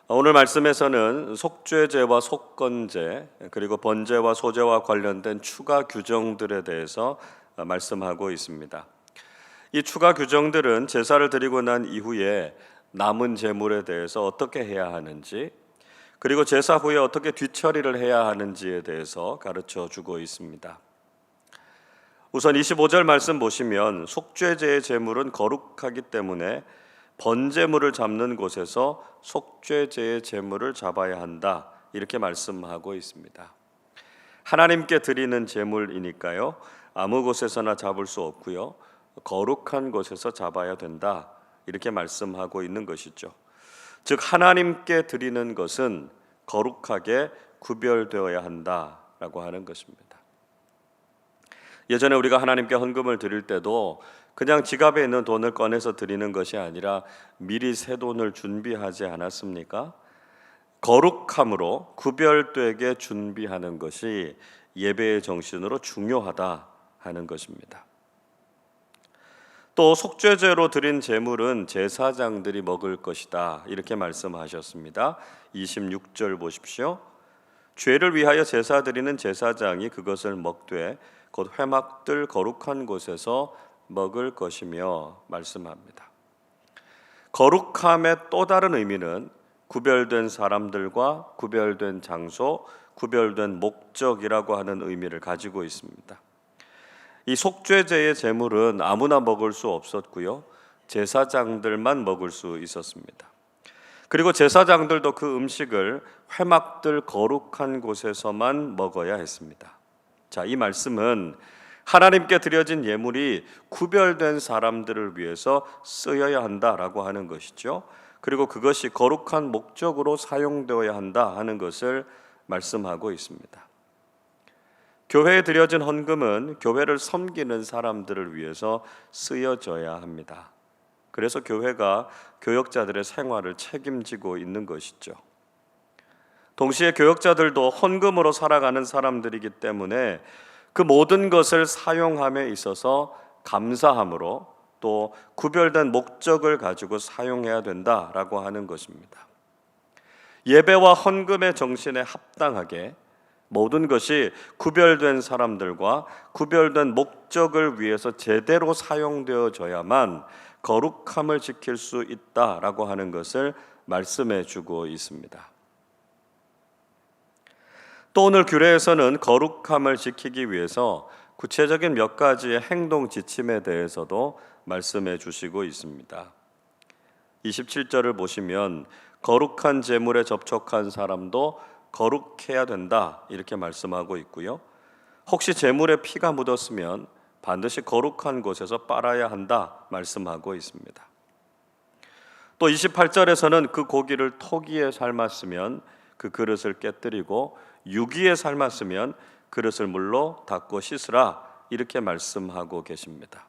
오늘 말씀에서는 속죄제와 속건제 그리고 번제와 소제와 관련된 추가 규정들에 대해서 말씀하고 있습니다. 이 추가 규정들은 제사를 드리고 난 이후에 남은 제물에 대해서 어떻게 해야 하는지, 그리고 제사 후에 어떻게 뒤처리를 해야 하는지에 대해서 가르쳐 주고 있습니다. 우선 25절 말씀 보시면 속죄제의 제물은 거룩하기 때문에 번제물을 잡는 곳에서 속죄제의 제물을 잡아야 한다, 이렇게 말씀하고 있습니다. 하나님께 드리는 제물이니까요, 아무 곳에서나 잡을 수 없고요, 거룩한 곳에서 잡아야 된다, 이렇게 말씀하고 있는 것이죠. 즉 하나님께 드리는 것은 거룩하게 구별되어야 한다라고 하는 것입니다. 예전에 우리가 하나님께 헌금을 드릴 때도 그냥 지갑에 있는 돈을 꺼내서 드리는 것이 아니라 미리 새 돈을 준비하지 않았습니까? 거룩함으로 구별되게 준비하는 것이 예배의 정신으로 중요하다 하는 것입니다. 또 속죄제로 드린 제물은 제사장들이 먹을 것이다, 이렇게 말씀하셨습니다. 26절 보십시오. 죄를 위하여 제사 드리는 제사장이 그것을 먹되 곧 회막들 거룩한 곳에서 먹을 것이며 말씀합니다. 거룩함의 또 다른 의미는 구별된 사람들과 구별된 장소, 구별된 목적이라고 하는 의미를 가지고 있습니다. 이 속죄제의 제물은 아무나 먹을 수 없었고요, 제사장들만 먹을 수 있었습니다. 그리고 제사장들도 그 음식을 회막들 거룩한 곳에서만 먹어야 했습니다. 자, 이 말씀은 하나님께 드려진 예물이 구별된 사람들을 위해서 쓰여야 한다라고 하는 것이죠. 그리고 그것이 거룩한 목적으로 사용되어야 한다 하는 것을 말씀하고 있습니다. 교회에 드려진 헌금은 교회를 섬기는 사람들을 위해서 쓰여져야 합니다. 그래서 교회가 교역자들의 생활을 책임지고 있는 것이죠. 동시에 교역자들도 헌금으로 살아가는 사람들이기 때문에 그 모든 것을 사용함에 있어서 감사함으로 또 구별된 목적을 가지고 사용해야 된다라고 하는 것입니다. 예배와 헌금의 정신에 합당하게 모든 것이 구별된 사람들과 구별된 목적을 위해서 제대로 사용되어져야만 거룩함을 지킬 수 있다라고 하는 것을 말씀해 주고 있습니다. 또 오늘 규례에서는 거룩함을 지키기 위해서 구체적인 몇 가지의 행동 지침에 대해서도 말씀해 주시고 있습니다. 27절을 보시면 거룩한 제물에 접촉한 사람도 거룩해야 된다, 이렇게 말씀하고 있고요, 혹시 제물에 피가 묻었으면 반드시 거룩한 곳에서 빨아야 한다 말씀하고 있습니다. 또 28절에서는 그 고기를 토기에 삶았으면 그 그릇을 깨뜨리고 유기에 삶았으면 그릇을 물로 닦고 씻으라, 이렇게 말씀하고 계십니다.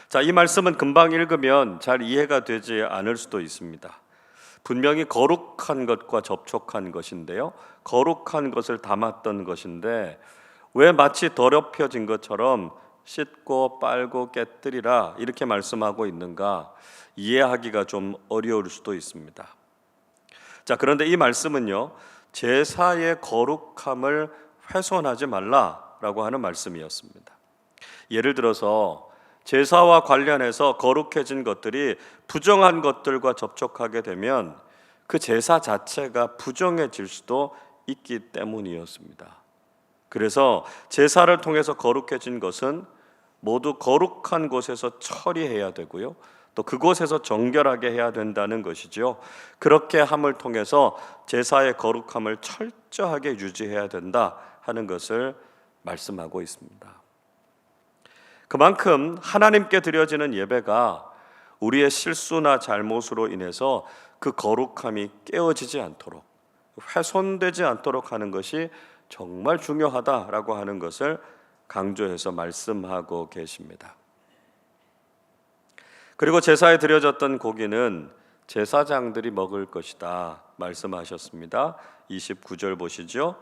자, 이 말씀은 금방 읽으면 잘 이해가 되지 않을 수도 있습니다. 분명히 거룩한 것과 접촉한 것인데요, 거룩한 것을 담았던 것인데 왜 마치 더럽혀진 것처럼 씻고 빨고 깨뜨리라, 이렇게 말씀하고 있는가 이해하기가 좀 어려울 수도 있습니다. 자, 그런데 이 말씀은요, 제사의 거룩함을 훼손하지 말라라고 하는 말씀이었습니다. 예를 들어서 제사와 관련해서 거룩해진 것들이 부정한 것들과 접촉하게 되면 그 제사 자체가 부정해질 수도 있기 때문이었습니다. 그래서 제사를 통해서 거룩해진 것은 모두 거룩한 곳에서 처리해야 되고요, 또 그곳에서 정결하게 해야 된다는 것이죠. 그렇게 함을 통해서 제사의 거룩함을 철저하게 유지해야 된다 하는 것을 말씀하고 있습니다. 그만큼 하나님께 드려지는 예배가 우리의 실수나 잘못으로 인해서 그 거룩함이 깨어지지 않도록, 훼손되지 않도록 하는 것이 정말 중요하다라고 하는 것을 강조해서 말씀하고 계십니다. 그리고 제사에 드려졌던 고기는 제사장들이 먹을 것이다 말씀하셨습니다. 29절 보시죠.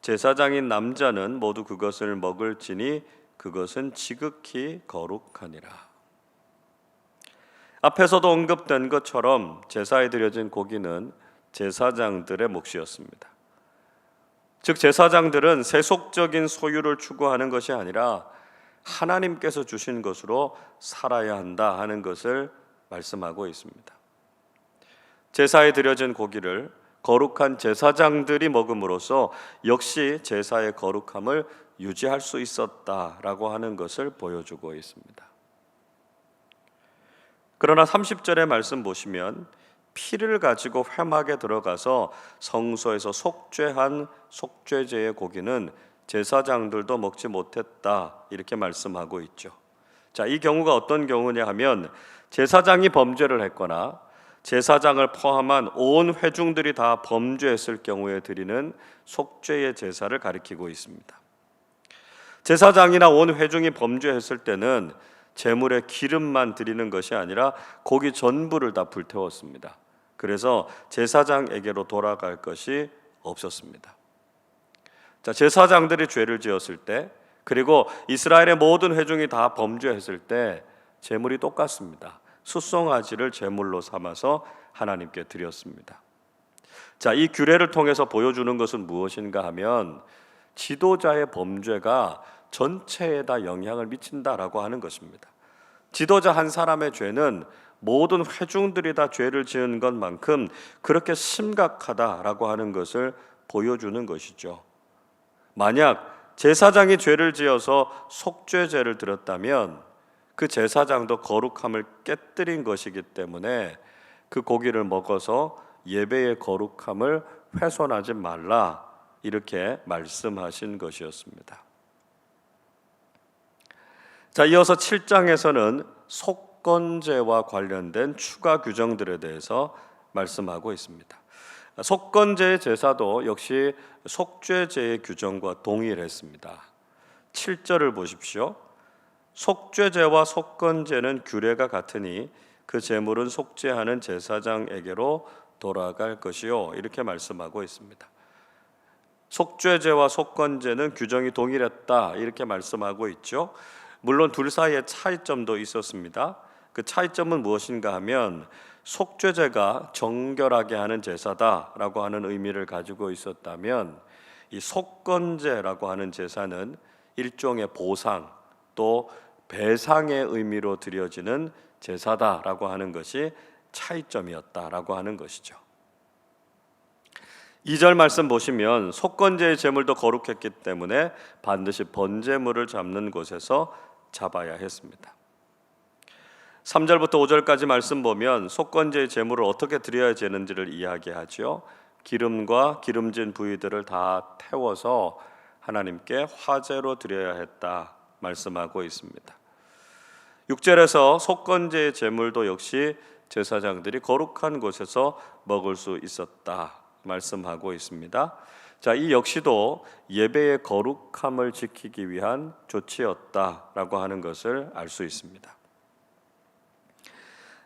제사장인 남자는 모두 그것을 먹을지니 그것은 지극히 거룩하니라. 앞에서도 언급된 것처럼 제사에 드려진 고기는 제사장들의 몫이었습니다. 즉 제사장들은 세속적인 소유를 추구하는 것이 아니라 하나님께서 주신 것으로 살아야 한다 하는 것을 말씀하고 있습니다. 제사에 드려진 고기를 거룩한 제사장들이 먹음으로써 역시 제사의 거룩함을 유지할 수 있었다라고 하는 것을 보여주고 있습니다. 그러나 30절의 말씀 보시면 피를 가지고 회막에 들어가서 성소에서 속죄한 속죄제의 고기는 제사장들도 먹지 못했다 이렇게 말씀하고 있죠. 자, 이 경우가 어떤 경우냐 하면 제사장이 범죄를 했거나 제사장을 포함한 온 회중들이 다 범죄했을 경우에 드리는 속죄의 제사를 가리키고 있습니다. 제사장이나 온 회중이 범죄했을 때는 제물에 기름만 드리는 것이 아니라 고기 전부를 다 불태웠습니다. 그래서 제사장에게로 돌아갈 것이 없었습니다. 자, 제사장들이 죄를 지었을 때 그리고 이스라엘의 모든 회중이 다 범죄했을 때 제물이 똑같습니다. 숫송아지를 제물로 삼아서 하나님께 드렸습니다. 자, 이 규례를 통해서 보여주는 것은 무엇인가 하면 지도자의 범죄가 전체에 다 영향을 미친다라고 하는 것입니다. 지도자 한 사람의 죄는 모든 회중들이 다 죄를 지은 것만큼 그렇게 심각하다라고 하는 것을 보여주는 것이죠. 만약 제사장이 죄를 지어서 속죄제를 드렸다면 그 제사장도 거룩함을 깨뜨린 것이기 때문에 그 고기를 먹어서 예배의 거룩함을 훼손하지 말라 이렇게 말씀하신 것이었습니다. 자, 이어서 7장에서는 속건제와 관련된 추가 규정들에 대해서 말씀하고 있습니다. 속건제의 제사도 역시 속죄제의 규정과 동일했습니다. 7절을 보십시오. 속죄제와 속건제는 규례가 같으니 그 제물은 속죄하는 제사장에게로 돌아갈 것이요 이렇게 말씀하고 있습니다. 속죄제와 속건제는 규정이 동일했다 이렇게 말씀하고 있죠. 물론 둘 사이에 차이점도 있었습니다. 그 차이점은 무엇인가 하면 속죄제가 정결하게 하는 제사다라고 하는 의미를 가지고 있었다면 이 속건제라고 하는 제사는 일종의 보상 또 배상의 의미로 드려지는 제사다라고 하는 것이 차이점이었다라고 하는 것이죠. 2절 말씀 보시면 속건제의 제물도 거룩했기 때문에 반드시 번제물을 잡는 곳에서 잡아야 했습니다. 3절부터 5절까지 말씀 보면 속건제의 제물을 어떻게 드려야 되는지를 이야기하죠. 기름과 기름진 부위들을 다 태워서 하나님께 화제로 드려야 했다 말씀하고 있습니다. 6절에서 속건제의 제물도 역시 제사장들이 거룩한 곳에서 먹을 수 있었다 말씀하고 있습니다. 자, 이 역시도 예배의 거룩함을 지키기 위한 조치였다라고 하는 것을 알 수 있습니다.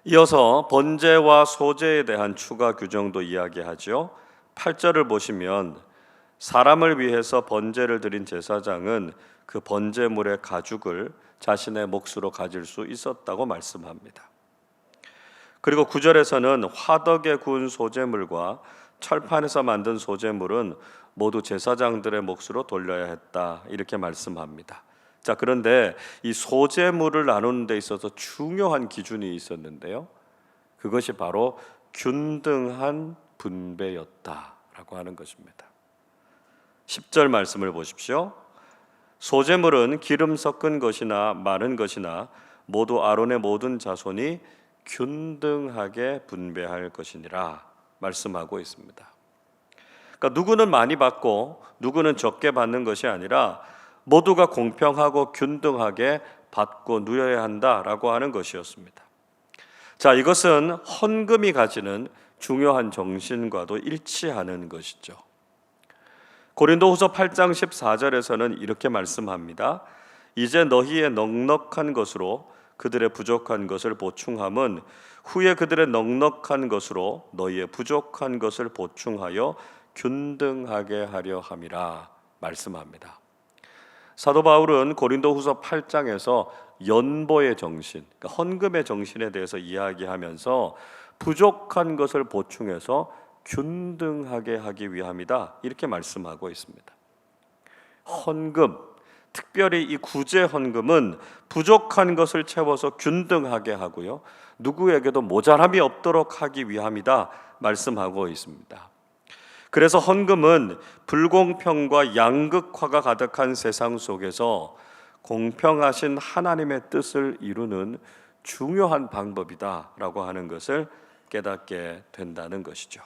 이어서 번제와 소제에 대한 추가 규정도 이야기하죠. 8절을 보시면 사람을 위해서 번제를 드린 제사장은 그 번제물의 가죽을 자신의 몫으로 가질 수 있었다고 말씀합니다. 그리고 9절에서는 화덕에 구운 소제물과 철판에서 만든 소제물은 모두 제사장들의 몫으로 돌려야 했다 이렇게 말씀합니다. 자, 그런데 이 소제물을 나누는 데 있어서 중요한 기준이 있었는데요. 그것이 바로 균등한 분배였다라고 하는 것입니다. 10절 말씀을 보십시오. 소제물은 기름 섞은 것이나 마른 것이나 모두 아론의 모든 자손이 균등하게 분배할 것이니라 말씀하고 있습니다. 그러니까 누구는 많이 받고 누구는 적게 받는 것이 아니라 모두가 공평하고 균등하게 받고 누려야 한다라고 하는 것이었습니다. 자, 이것은 헌금이 가지는 중요한 정신과도 일치하는 것이죠. 고린도후서 8장 14절에서는 이렇게 말씀합니다. 이제 너희의 넉넉한 것으로 그들의 부족한 것을 보충함은 후에 그들의 넉넉한 것으로 너희의 부족한 것을 보충하여 균등하게 하려 함이라 말씀합니다. 사도 바울은 고린도후서 8장에서 연보의 정신, 그러니까 헌금의 정신에 대해서 이야기하면서 부족한 것을 보충해서 균등하게 하기 위함이다, 이렇게 말씀하고 있습니다. 헌금, 특별히 이 구제 헌금은 부족한 것을 채워서 균등하게 하고요, 누구에게도 모자람이 없도록 하기 위함이다 말씀하고 있습니다. 그래서 헌금은 불공평과 양극화가 가득한 세상 속에서 공평하신 하나님의 뜻을 이루는 중요한 방법이다라고 하는 것을 깨닫게 된다는 것이죠.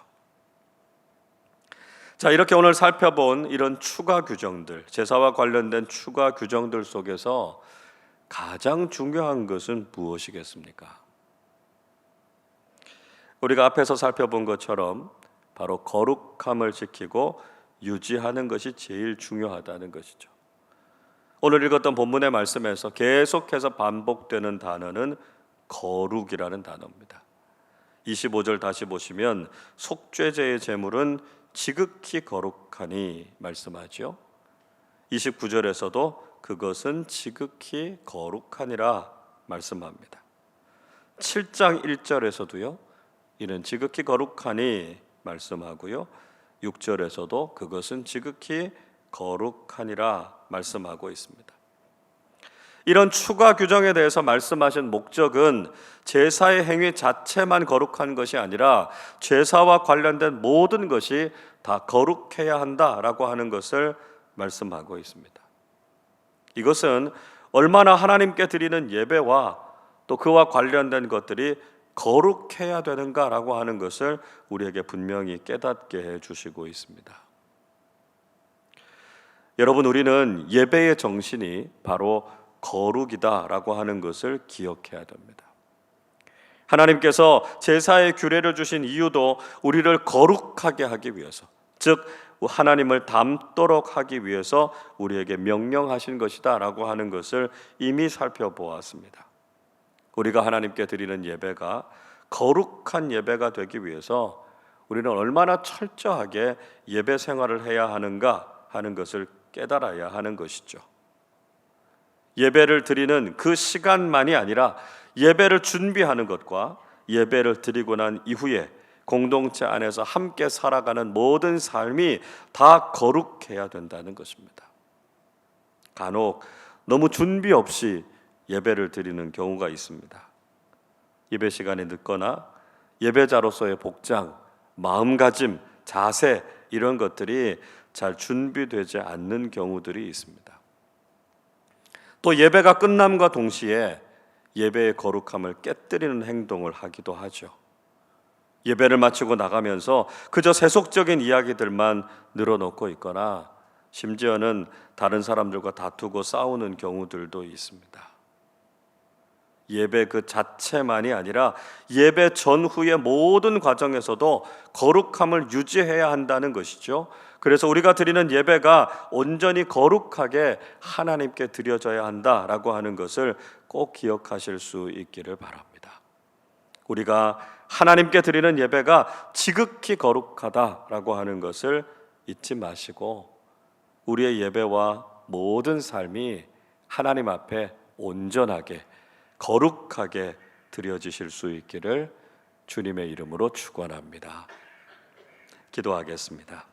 자, 이렇게 오늘 살펴본 이런 추가 규정들, 제사와 관련된 추가 규정들 속에서 가장 중요한 것은 무엇이겠습니까? 우리가 앞에서 살펴본 것처럼 바로 거룩함을 지키고 유지하는 것이 제일 중요하다는 것이죠. 오늘 읽었던 본문의 말씀에서 계속해서 반복되는 단어는 거룩이라는 단어입니다. 25절 다시 보시면 속죄제의 제물은 지극히 거룩하니 말씀하죠. 29절에서도 그것은 지극히 거룩하니라 말씀합니다. 7장 1절에서도요, 이는 지극히 거룩하니 말씀하고요, 6절에서도 그것은 지극히 거룩하니라 말씀하고 있습니다. 이런 추가 규정에 대해서 말씀하신 목적은 제사의 행위 자체만 거룩한 것이 아니라 제사와 관련된 모든 것이 다 거룩해야 한다라고 하는 것을 말씀하고 있습니다. 이것은 얼마나 하나님께 드리는 예배와 또 그와 관련된 것들이 거룩해야 되는가라고 하는 것을 우리에게 분명히 깨닫게 해주시고 있습니다. 여러분, 우리는 예배의 정신이 바로 거룩이다라고 하는 것을 기억해야 됩니다. 하나님께서 제사의 규례를 주신 이유도 우리를 거룩하게 하기 위해서, 즉 하나님을 닮도록 하기 위해서 우리에게 명령하신 것이다 라고 하는 것을 이미 살펴보았습니다. 우리가 하나님께 드리는 예배가 거룩한 예배가 되기 위해서 우리는 얼마나 철저하게 예배 생활을 해야 하는가 하는 것을 깨달아야 하는 것이죠. 예배를 드리는 그 시간만이 아니라 예배를 준비하는 것과 예배를 드리고 난 이후에 공동체 안에서 함께 살아가는 모든 삶이 다 거룩해야 된다는 것입니다. 간혹 너무 준비 없이 예배를 드리는 경우가 있습니다. 예배 시간이 늦거나 예배자로서의 복장, 마음가짐, 자세 이런 것들이 잘 준비되지 않는 경우들이 있습니다. 또 예배가 끝남과 동시에 예배의 거룩함을 깨뜨리는 행동을 하기도 하죠. 예배를 마치고 나가면서 그저 세속적인 이야기들만 늘어놓고 있거나 심지어는 다른 사람들과 다투고 싸우는 경우들도 있습니다. 예배 그 자체만이 아니라 예배 전후의 모든 과정에서도 거룩함을 유지해야 한다는 것이죠. 그래서 우리가 드리는 예배가 온전히 거룩하게 하나님께 드려져야 한다라고 하는 것을 꼭 기억하실 수 있기를 바랍니다. 우리가 하나님께 드리는 예배가 지극히 거룩하다라고 하는 것을 잊지 마시고 우리의 예배와 모든 삶이 하나님 앞에 온전하게 거룩하게 드려지실 수 있기를 주님의 이름으로 축원합니다. 기도하겠습니다.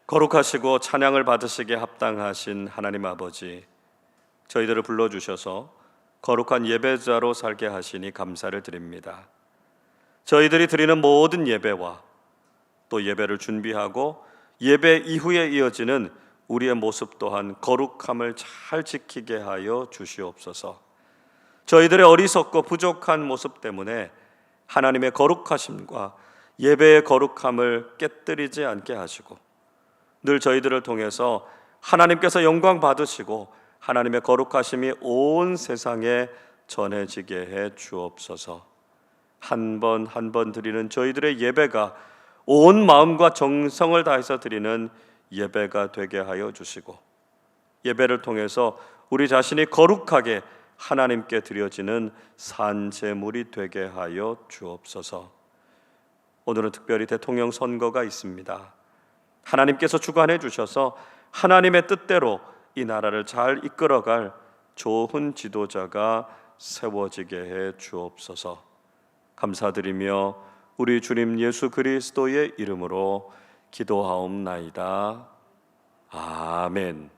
거룩하시고 찬양을 받으시기에 합당하신 하나님 아버지, 저희들을 불러주셔서 거룩한 예배자로 살게 하시니 감사를 드립니다. 저희들이 드리는 모든 예배와 또 예배를 준비하고 예배 이후에 이어지는 우리의 모습 또한 거룩함을 잘 지키게 하여 주시옵소서. 저희들의 어리석고 부족한 모습 때문에 하나님의 거룩하심과 예배의 거룩함을 깨뜨리지 않게 하시고 늘 저희들을 통해서 하나님께서 영광 받으시고 하나님의 거룩하심이 온 세상에 전해지게 해 주옵소서. 한 번 한 번 드리는 저희들의 예배가 온 마음과 정성을 다해서 드리는 예배가 되게 하여 주시고 예배를 통해서 우리 자신이 거룩하게 하나님께 드려지는 산제물이 되게 하여 주옵소서. 오늘은 특별히 대통령 선거가 있습니다. 하나님께서 주관해 주셔서 하나님의 뜻대로 이 나라를 잘 이끌어갈 좋은 지도자가 세워지게 해 주옵소서. 감사드리며 우리 주님 예수 그리스도의 이름으로 기도하옵나이다. 아멘.